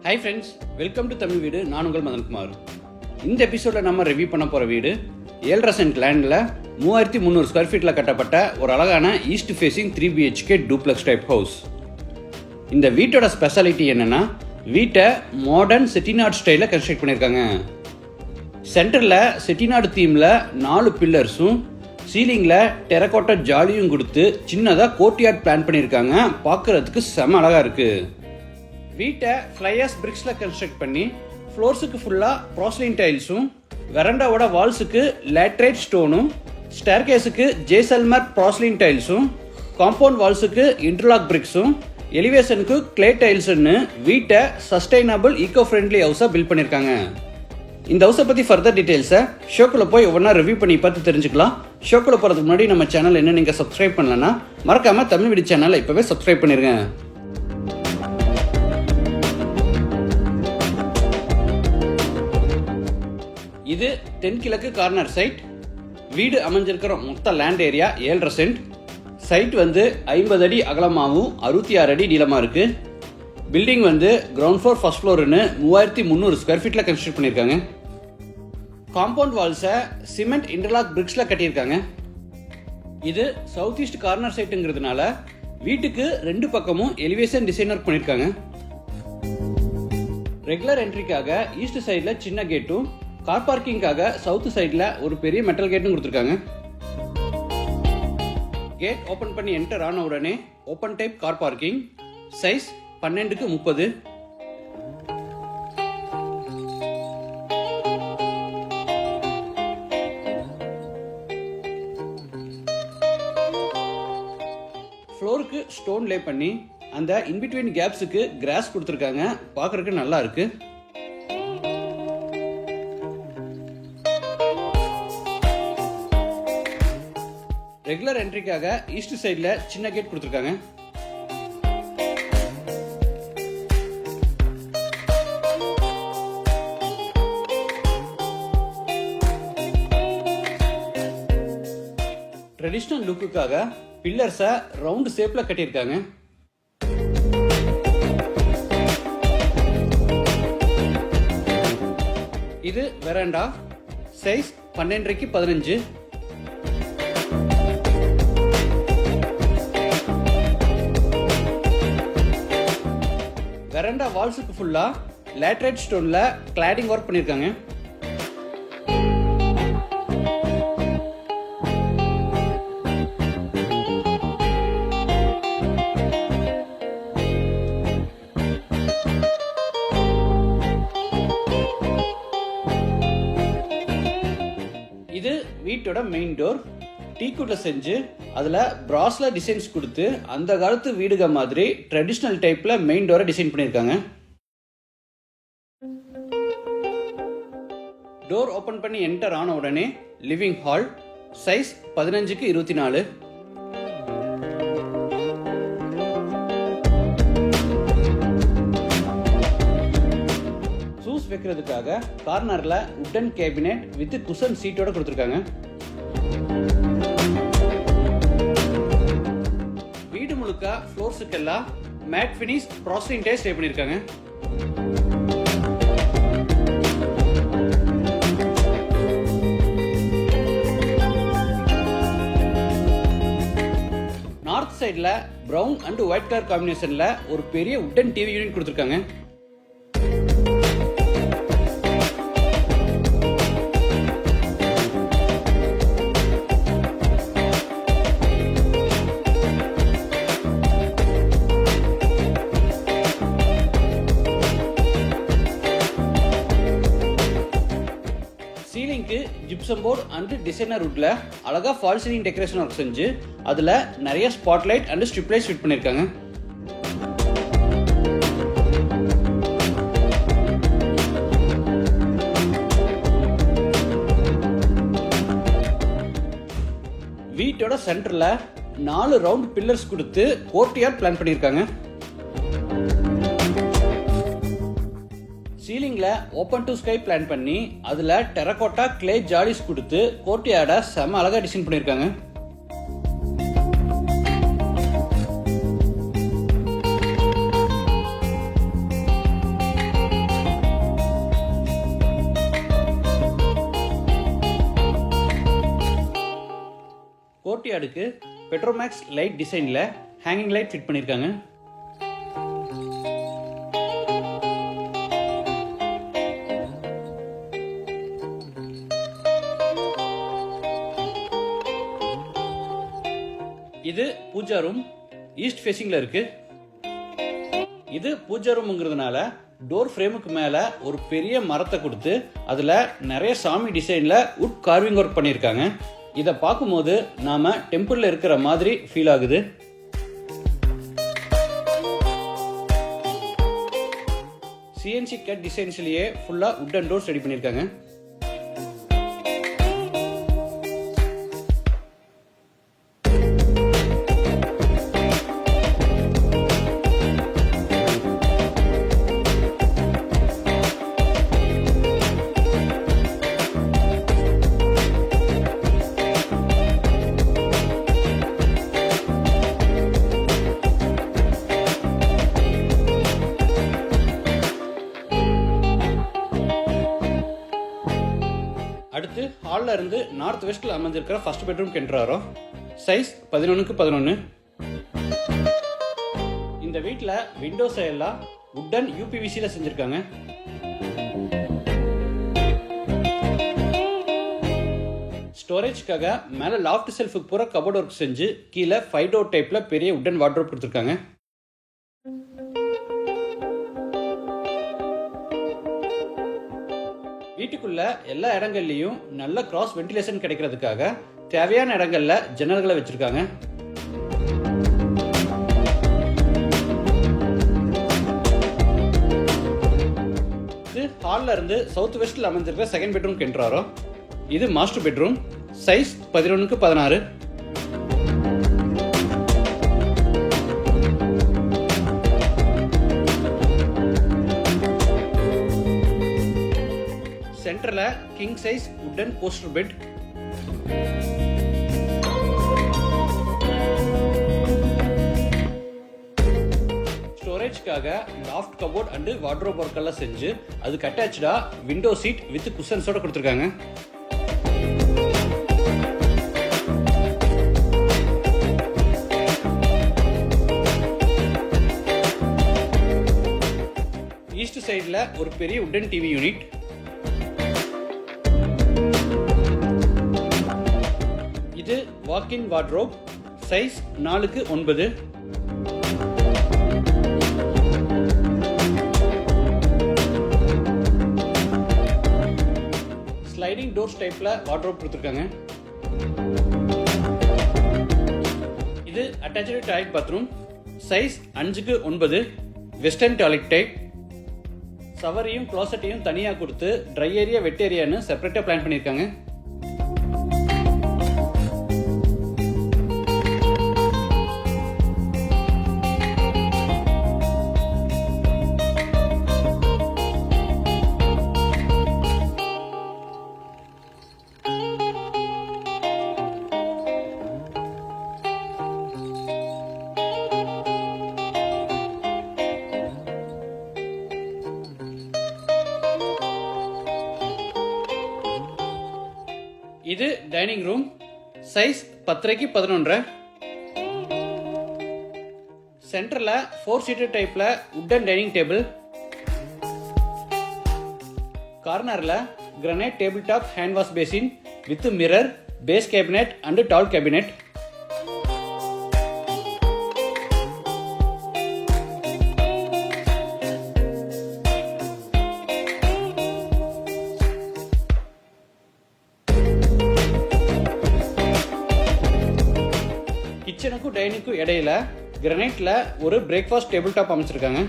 Hi friends, welcome to Tamil வீடு. நான் உங்கள் மதன்குமார். இந்த எபிசோடில் நம்ம ரிவ்யூ பண்ண போகிற வீடு 7.5 சென்ட் லேண்டில் 3300 ஸ்கொயர் ஃபீட்டில் கட்டப்பட்ட ஒரு அழகான east facing 3 BHK duplex type house. இந்த வீட்டோட ஸ்பெஷாலிட்டி என்னென்னா, வீட்டை மாடர்ன் செட்டிநாடு ஸ்டைலில் கன்ஸ்ட்ரக்ட் பண்ணியிருக்காங்க. சென்டரில் செட்டிநாடு தீமில் 4 பில்லர்ஸும் சீலிங்கில் டெரக்கோட்டா ஜாலியும் கொடுத்து சின்னதாக கோர்ட்யார்ட் பிளான் பண்ணியிருக்காங்க. பார்க்குறதுக்கு செம அழகாக இருக்குது. வீட்டை ஃப்ளையர்ஸ் பிரிக்ஸில் கன்ஸ்ட்ரக்ட் பண்ணி ஃப்ளோர்ஸுக்கு ஃபுல்லாக ப்ராஸ்லின் டைல்ஸும், வெரண்டாவோட வால்ஸுக்கு லேட்ரைட் ஸ்டோனும், ஸ்டேர்கேஸுக்கு ஜேசல்மர் ப்ராஸ்லின் டைல்ஸும், காம்பவுண்ட் வால்ஸுக்கு இன்டர்லாக் பிரிக்ஸும், எலிவேஷனுக்கு கிளே டைல்ஸ்னு வீட்டை சஸ்டைனபிள் ஈகோ ஃப்ரெண்ட்லி ஹவுஸாக பில்ட் பண்ணியிருக்காங்க. இந்த ஹவுஸை பற்றி ஃபர்தர் டீட்டெயில்ஸை ஷோக்குள்ளே போய் ஒவ்வொன்றா ரிவ்யூ பண்ணி பார்த்து தெரிஞ்சுக்கலாம். ஷோக்குள்ளே போகிறதுக்கு முன்னாடி நம்ம சேனல் என்ன நீங்கள் சப்ஸ்கிரைப் பண்ணலன்னா மறக்காமல் தமிழ் வீடு சேனலை இப்போவே சப்ஸ்கிரைப் பண்ணிடுங்க. இது தென்கிழக்கு கார்னர் சைட். வீடு அமைஞ்சிருக்கிற மொத்த லேண்ட் ஏரியா 7.5 சென்ட். சைட் 50 அடி அகலமாகவும் 66 அடி நீளமாக இருக்குது. பில்டிங் கிரவுண்ட் ஃப்ளோர் ஃபர்ஸ்ட் ஃப்ளோர்னு 3300 ஸ்கொயர் ஃபீட்டில் கன்ஸ்ட்ரக்ட் பண்ணியிருக்காங்க. காம்பவுண்ட் வால்ஸை சிமெண்ட் இன்டர்லாக் பிரிக்ஸில் கட்டியிருக்காங்க. இது சவுத் ஈஸ்ட் கார்னர் சைட்டுங்கிறதுனால வீட்டுக்கு 2 பக்கமும் எலிவேஷன் டிசைன் ஒர்க் பண்ணியிருக்காங்க. ரெகுலர் என்ட்ரிக்காக ஈஸ்ட் சைடில் சின்ன கேட்டும், கார் பார்க்கிங்காக சவுத் சைடில் ஒரு பெரிய மெட்டல் கேட்டும் கொடுத்துருக்காங்க. கேட் ஓப்பன் பண்ணி என்டர் ஆன உடனே open type car parking. Size 12x30. ஃப்ளோருக்கு ஸ்டோன் லே பண்ணி அந்த இன்பிட்வீன் கேப்ஸுக்கு கிராஸ் கொடுத்துருக்காங்க. பார்க்கறதுக்கு நல்லா இருக்கு. ரெகுலர் என்ட்ரிக்காக ஈஸ்ட் சைடில் சின்ன கேட் கொடுத்துருக்காங்க. ட்ரெடிஷ்னல் லுக்குக்காக பில்லர்ஸை ரவுண்ட் ஷேப்பில் கட்டியிருக்காங்க. இது வெராண்டா. Size 12x15. வெரண்டா வால்ஸுக்கு ஃபுல்லாக லேட்ரைட் ஸ்டோனில் கிளாடிங் ஒர்க் பண்ணியிருக்காங்க. இது வீட்டோட மெயின் டோர். டீக்குட்ல செஞ்சு அதில் பிராஸ்ல டிசைன்ஸ் கொடுத்து அந்த காலத்து வீடுக மாதிரி ட்ரெடிஷ்னல் டைப்பில் மெயின் டோரை டிசைன் பண்ணியிருக்காங்க. டோர் ஓப்பன் பண்ணி என்டர் ஆன உடனே living hall. Size 15x24. Shoes வைக்கிறதுக்காக கார்னரில் உட்டன் கேபினெட் வித் குஷன் சீட்டோட கொடுத்துருக்காங்க. ஃப்ளோர்ஸுக்கெல்லாம் மேட் ஃபினிஷ் ப்ராஸ்லின் டைல்ஸ் லே பண்ணியிருக்காங்க. நார்த் சைடில் ப்ரௌன் அண்ட் ஒயிட் கலர் காம்பினேஷனில் ஒரு பெரிய உட்டன் டிவி யூனிட் கொடுத்துருக்காங்க. சீலிங்க்கு ஜிப்சம் போர்டு அண்ட் டிசைனர் வுட்ல அழகா ஃபால் சீலிங் டெக்கரேஷன் ஒர்க் செஞ்சு அதில் நிறைய spotlight and strip lights fit பண்ணியிருக்காங்க. வீட்டோட சென்டரில் 4 ரவுண்ட் பில்லர்ஸ் கொடுத்து கோர்ட்யார்ட் பிளான் பண்ணியிருக்காங்க. சீலிங்கில் ஓப்பன் டு ஸ்கை பிளான் பண்ணி அதில் டெரக்கோட்டா கிளே ஜாலிஸ் கொடுத்து கோர்ட்யார்டை செம அழகாக டிசைன் பண்ணியிருக்காங்க. கோர்ட்யார்டுக்கு பெட்ரோமேக்ஸ் லைட் டிசைனில் ஹேங்கிங் லைட் ஃபிட் பண்ணியிருக்காங்க. இது பூஜா ரூம், ஈஸ்ட் ஃபேஸிங்கில் இருக்கு. இது பூஜா ரூம்ங்கிறதுனால டோர் ஃப்ரேமுக்கு மேலே ஒரு பெரிய மரத்தை கொடுத்து அதில் நிறைய சாமி டிசைனில் உட் கார்விங் ஒர்க் பண்ணியிருக்காங்க. இதை பார்க்கும்போது நாம் டெம்பிளில் இருக்கிற மாதிரி ஃபீல் ஆகுது. சிஎன்சி கட் டிசைன்ஸ்லேயே ஃபுல்லாக உட் அண்ட் டோர்ஸ் ரெடி பண்ணியிருக்காங்க. அடுத்து ஹாலில் இருந்து நார்த் வெஸ்டில் அமைஞ்சிருக்கிற ஃபர்ஸ்ட் பெட்ரூம் என்ட்ராரோம். Size 11x11. இந்த வீட்டில் விண்டோஸ் எல்லாம் உட்டன் யூபிவிசியில் செஞ்சுருக்காங்க. ஸ்டோரேஜ்க்காக மேலே லாஃப்ட் செல்ஃபுக்கு பூரா கபோர்ட் ஒர்க் செஞ்சு கீழே 5 டோர் டைப்பில் பெரிய உட்டன் வார்ட்ரோப் கொடுத்துருக்காங்க. வீட்டுக்குள்ள எல்லா இடங்கள்லையும் நல்ல கிராஸ் வென்டிலேஷன் கிடைக்கிறதுக்காக தேவையான இடங்கள்ல ஜன்னல்களை வச்சிருக்காங்க. இது ஹால்ல இருந்து சவுத் வெஸ்ட்ல அமைஞ்சிருக்கிற செகண்ட் பெட்ரூம் என்ட்ராரோம். இது மாஸ்டர் பெட்ரூம். Size 11x16. சென்டர்ல king size wooden poster bed. ஸ்டோரேஜ்க்காக loft cupboard and wardrobe work எல்லாம் செஞ்சு அதுக்கு அட்டாச்சா விண்டோ சீட் வித் குஷன்ஸோட கொடுத்துருக்காங்க. ஈஸ்ட் சைடில் ஒரு பெரிய உட்டன் டிவி யூனிட். இது walk in wardrobe. Size 4x9. Sliding doors டைப்ல வார்ட்ரோப் கொடுத்துருக்காங்க. இது attached toilet bathroom. Size 5x9. Western toilet type. சவரையும் க்ளாசட்டையும் தனியாக கொடுத்து ட்ரை ஏரியா வெட் ஏரியான்னு செப்பரேட்டாக பிளான் பண்ணியிருக்காங்க. இது டைனிங் ரூம். Size 10x11. சென்டர்ல 4 சீட்டர் டைப்ல உட்டன் டைனிங் டேபிள். கார்னர்ல granite table top hand wash basin with mirror, base cabinet and tall cabinet. கிச்சனுக்கும் டைனிங்க்கும் இடையில கிரானைட்ல ஒரு பிரேக்ஃபாஸ்ட் டேபிள் டாப் அமைச்சிருக்காங்க.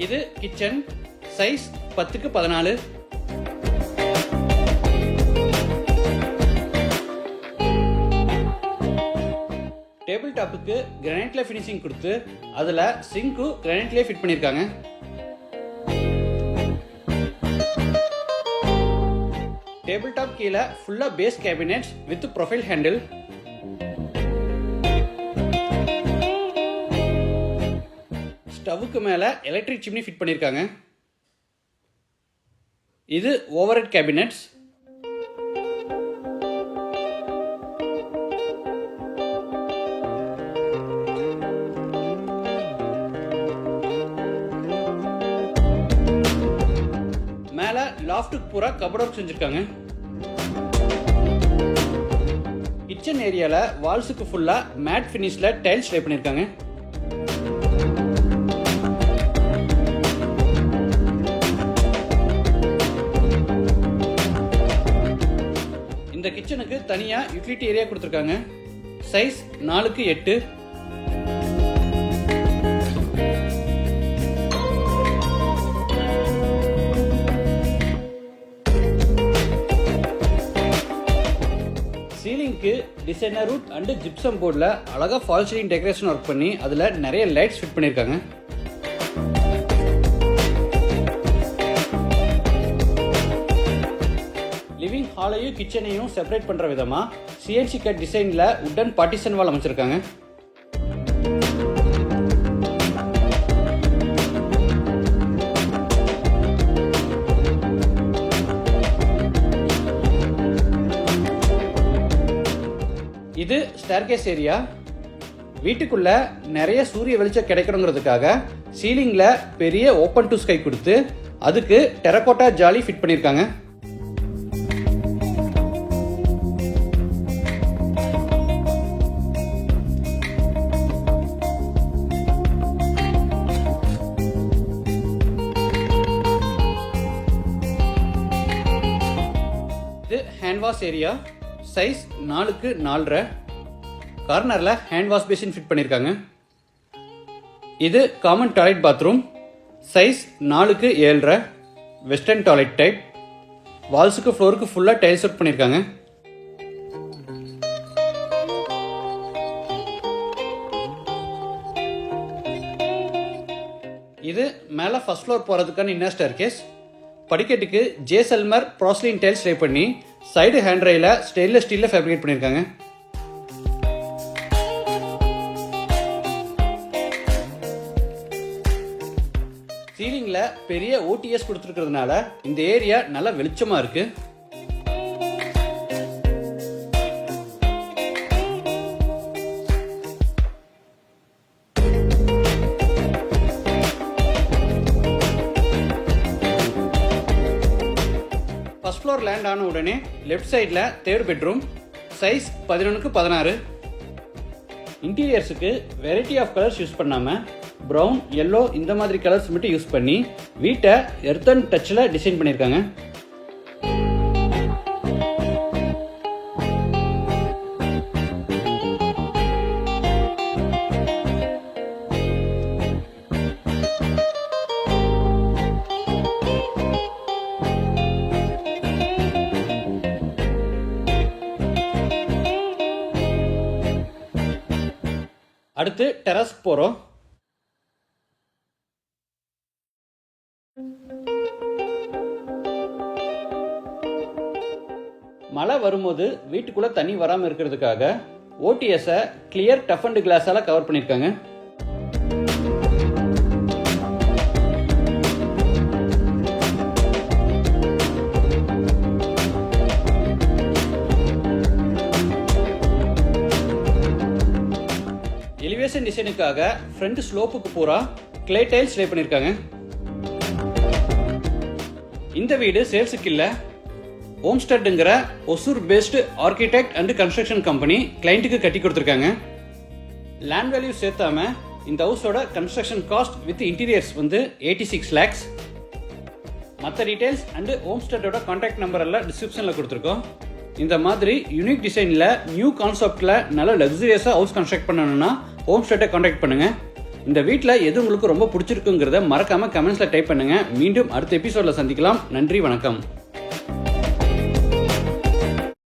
இது கிச்சன். Size 10x14. டேபிள் டாப்புக்கு கிரானைட்ல ஃபினிஷிங் கொடுத்து அதுல சிங்க்கும் கிரானைட்லயே ஃபிட் பண்ணிருக்காங்க. டேபிள் டாப் கீழே ஃபுல்லா base cabinets with profile handle. ஸ்டவ்வுக்கு மேல எலக்ட்ரிக் சிம்னி ஃபிட் பண்ணிருக்காங்க. இது ஓவர்ஹெட் கேபினெட்ஸ். மேலே லாஃப்ட்டுக்கு பூரா கபோர்ட் ஒர்க் செஞ்சுருக்காங்க. கிச்சன் ஏரியாவில் வால்ஸுக்கு ஃபுல்லாக மேட் ஃபினிஷில் டைல்ஸ் லே பண்ணியிருக்காங்க. இந்த கிச்சனுக்கு தனியாக யூட்டிலிட்டி ஏரியா கொடுத்துருக்காங்க. Size 4x8. சீலிங்க்கு டிசைனர் வுட் அண்ட் ஜிப்சம் போர்டில் அழகாக ஃபால் சீலிங் டெக்கரேஷன் ஒர்க் பண்ணி அதில் நிறைய லைட்ஸ் ஃபிட் பண்ணியிருக்காங்க. லிவிங் ஹாலையும் கிச்சனையும் செப்பரேட் பண்ணுற விதமாக சிஎன்சி கட் டிசைனில் உட்டன் பார்ட்டிஷன் வால் அமைச்சிருக்காங்க. இது ஸ்டேர்கேஸ் ஏரியா. வீட்டுக்குள்ள நிறைய சூரிய வெளிச்சம் கிடைக்கணுங்கிறதுக்காக சீலிங்ல பெரிய ஓப்பன் டு ஸ்கை கொடுத்து அதுக்கு டெரகோட்டா ஜாலி ஃபிட் பண்ணியிருக்காங்க. இது hand wash area. Size 4x4. கார்னரில் ஹேண்ட் வாஷ் பேசின் ஃபிட் பண்ணியிருக்காங்க. இது common toilet bathroom. Size 4x7. Western toilet type. வால்ஸுக்கு ஃப்ளோருக்கு ஃபுல்லாக டைல்ஸ் ஒர்க் பண்ணியிருக்காங்க. இது மேலே ஃபர்ஸ்ட் ஃப்ளோர் போகிறதுக்கான இன்னர் ஸ்டேர்கேஸ். படிக்கட்டுக்கு ஜேசல்மர் ப்ராஸ்லின் டைல்ஸ் லே பண்ணி சைடு ஹேண்ட் ரயில ஸ்டெயின்லெஸ் ஸ்டீலில் ஃபேப்ரிகேட் பண்ணியிருக்காங்க. சீலிங்கில் பெரிய ஓடிஎஸ் கொடுத்துருக்கிறதுனால இந்த ஏரியா நல்லா வெளிச்சமாக இருக்கு. ஃபர்ஸ்ட் ஃப்ளோர் லேண்ட் ஆன உடனே லெஃப்ட் சைடில் தேர்ட் பெட்ரூம். Size 11x16. இன்டீரியர்ஸுக்கு வெரைட்டி ஆஃப் கலர்ஸ் யூஸ் பண்ணாமல் ப்ரௌன், எல்லோ இந்த மாதிரி கலர்ஸ் மட்டும் யூஸ் பண்ணி வீட்டை எர்த்தன் டச்சில் டிசைன் பண்ணியிருக்காங்க. அடுத்து டெரஸ்க்கு போகிறோம். மழை வரும்போது வீட்டுக்குள்ள தண்ணி வராமல் இருக்கிறதுக்காக ஓடிஎஸை கிளியர் டஃப் அண்ட் கிளாஸால கவர் பண்ணியிருக்காங்க. எலிவேஷன் டிசைனுக்காக ஃப்ரண்ட் ஸ்லோப்புக்கு பூரா கிளே டைல்ஸ் லே பண்ணியிருக்காங்க. இந்த வீடு சேல்ஸுக்கு இல்லை. ஹோம்ஸ்டெட்ங்கிற Hosur based architect and construction company கிளைண்ட்டுக்கு கட்டி கொடுத்துருக்காங்க. லேண்ட் வேல்யூ சேர்த்தாம இந்த ஹவுஸோட கன்ஸ்ட்ரக்ஷன் காஸ்ட் வித் இன்டீரியர்ஸ் வந்து 86 lakhs. மற்ற டீடைல்ஸ் அண்ட் ஹோம்ஸ்டெட்டோட கான்டாக்ட் நம்பர் எல்லாம் டிஸ்கிரிப்ஷனில் கொடுத்துருக்கோம். இந்த மாதிரி யூனிக் டிசைனில் நியூ கான்செப்டில் நல்ல லக்ஸரியஸாக ஹவுஸ் கன்ஸ்ட்ரக்ட் பண்ணணும்னா ஹோம்ஸ்டெட்டை கான்டாக்ட் பண்ணுங்கள். இந்த வீட்டில் எது உங்களுக்கு ரொம்ப பிடிச்சிருக்குங்கிறத மறக்காமல் கமெண்ட்ஸில் டைப் பண்ணுங்கள். மீண்டும் அடுத்த எபிசோடில் சந்திக்கலாம். நன்றி, வணக்கம்.